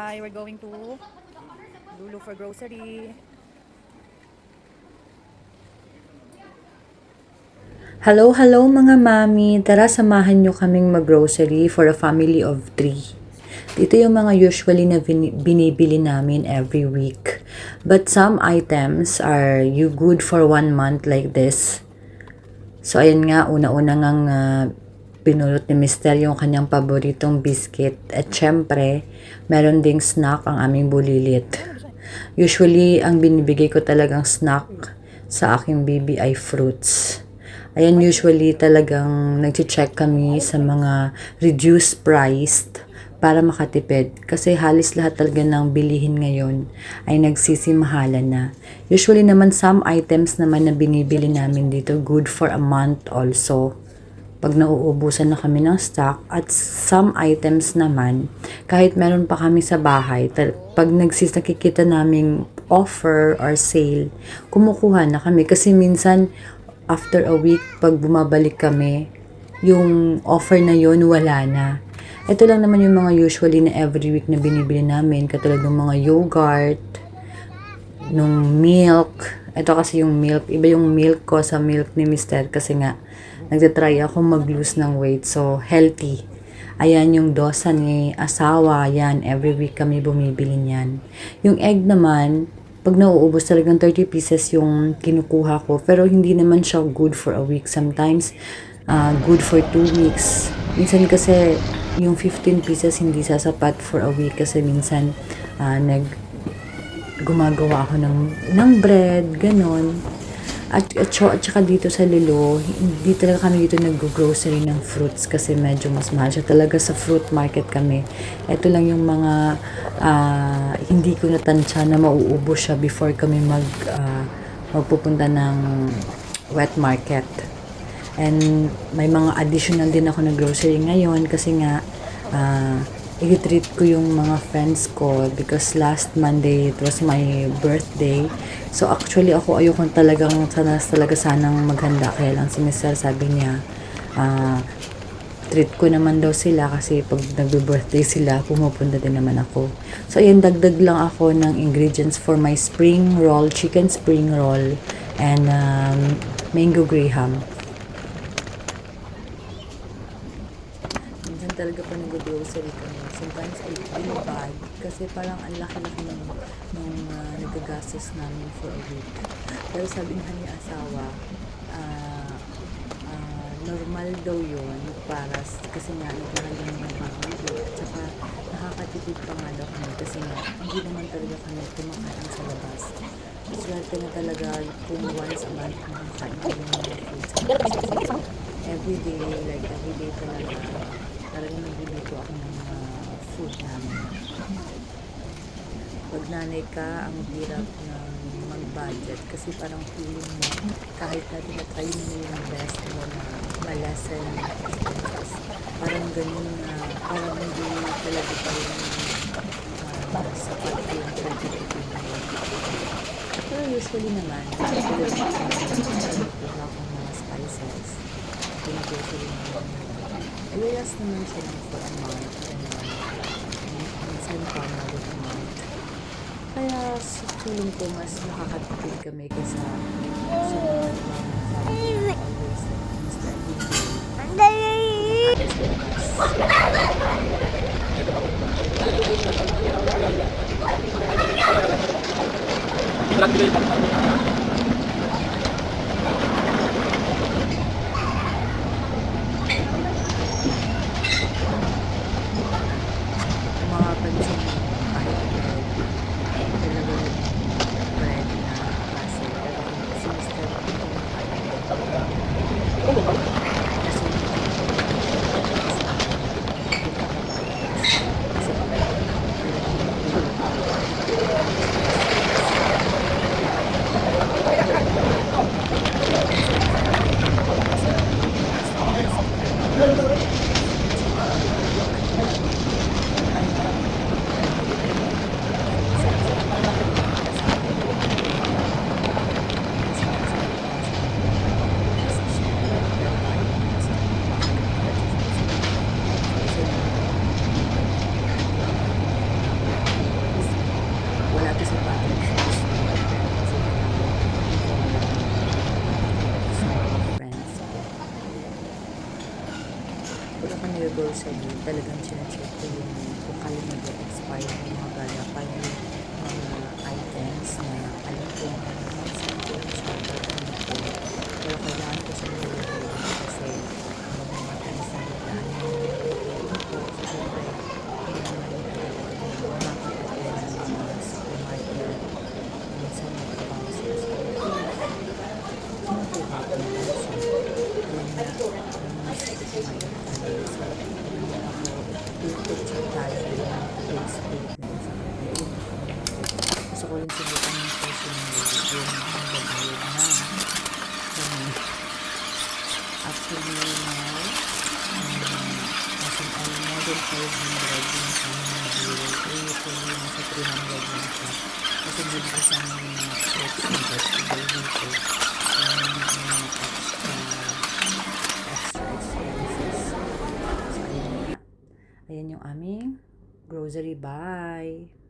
Hi, we're going to Lulu for grocery. Hello, hello mga mami. Tara samahan nyo kaming mag-grocery for a family of 3. Dito yung mga usually na binibili namin every week. But some items are you good for 1 month like this. So ayan nga, una-una ngang pinulot ni Mister yung kanyang paboritong biscuit. At syempre, meron ding snack ang aming bulilit. Usually, ang binibigay ko talagang snack sa aking baby ay fruits. Ayan, usually talagang nag-check kami sa mga reduced priced para makatipid. Kasi halos lahat talaga ng bilihin ngayon ay nagsisimahalan na. Usually naman some items naman na binibili namin dito good for a month also pag nauubusan na kami ng stock, at some items naman kahit meron pa kami sa bahay, pag nakikita naming offer or sale, kumukuha na kami kasi minsan after a week pag bumabalik kami yung offer na yon wala na. Ito lang naman yung mga usually na every week na binibili namin, katulad ng mga yogurt, nung milk. Ito kasi yung milk, iba yung milk ko sa milk ni Mister kasi nga nagtatry ako mag-lose ng weight, so healthy. Ayan yung dosa ni asawa, yan, every week kami bumibili niyan. Yung egg naman, pag nauubos talagang 30 pieces yung kinukuha ko, pero hindi naman siya good for a week. Sometimes, good for 2 weeks. Minsan kasi, yung 15 pieces hindi sasapat for a week kasi minsan, gumagawa ako ng bread, ganon. At saka dito sa Lilo, hindi talaga kami dito nag-grocery ng fruits kasi medyo mas mahal siya. Talaga sa fruit market kami. Ito lang yung mga hindi ko natansya na mauubos siya before kami magpupunta ng wet market. And may mga additional din ako na grocery ngayon kasi nga i-treat ko yung mga friends ko because last Monday it was my birthday. So actually ako ayoko talagang sanang maghanda, kaya lang si Mr. sabi niya treat ko naman daw sila kasi pag nagbe-birthday sila pumupunta din naman ako. So ayan, dagdag lang ako ng ingredients for my spring roll, chicken spring roll, and mango graham. Minsan talaga pa nag-grocery kami. Sometimes I feel bad kasi parang ang laki-laki nung nagagastos namin for a week. Pero sabi nga ni asawa, normal daw yun para kasi nga nagkaroon ng pagkakas at saka nakakatipid pa nga daw kami kasi nga hindi naman talaga kami kumakain sa labas. Swerte na talaga kung once a month kumakain kami ng mga food sa labas. Everyday, like everyday talaga talagang nagluluto ako ng mga food namin. Pag nanay ka, ang hirap ng mag-budget kasi parang feeling mo kahit na tinatry mo na yung best mo na malesen ang expenses. Parang ganun na parang hindi talaga pa rin sapat yung quantity mo. Pero usually naman, kuha ko mga spices. Pinag-grocery naman. Ilayas naman siya ng for a month. Minsan pa na with a month. Kaya sa feeling ko mas nakakatipid kami kaysa sa mga family na always almost every day. Mga pansin mo kahit bread, talaga bread na klase. Pero si Mr. hindi kumakain. Kasi ako nag-grocery, talagang sinecheck ko yung kung kailan mag-expire yung mga galapal yung mga items na alam ko naman sa akin siya pero kailangan ko siya nilagay kasi mga times na biglaan yung nilagay ko so syempre hindi naman makakapagyan ng mga supermarket minsan magtrabaho sila sa kinukuha ko na kasi alam na mas kumain tayo so hindi ako i-check tayo yung base rate na isa gusto ko rin subukan yung presyo ng lady ayun na ang babayad na actually now kasi ay more than 500 yung sa mga bill usually nasa 300 lang siya kasi hindi ko sa mga fruits and vegetables dito mga extra expenses so ayun yung aming grocery. Bye!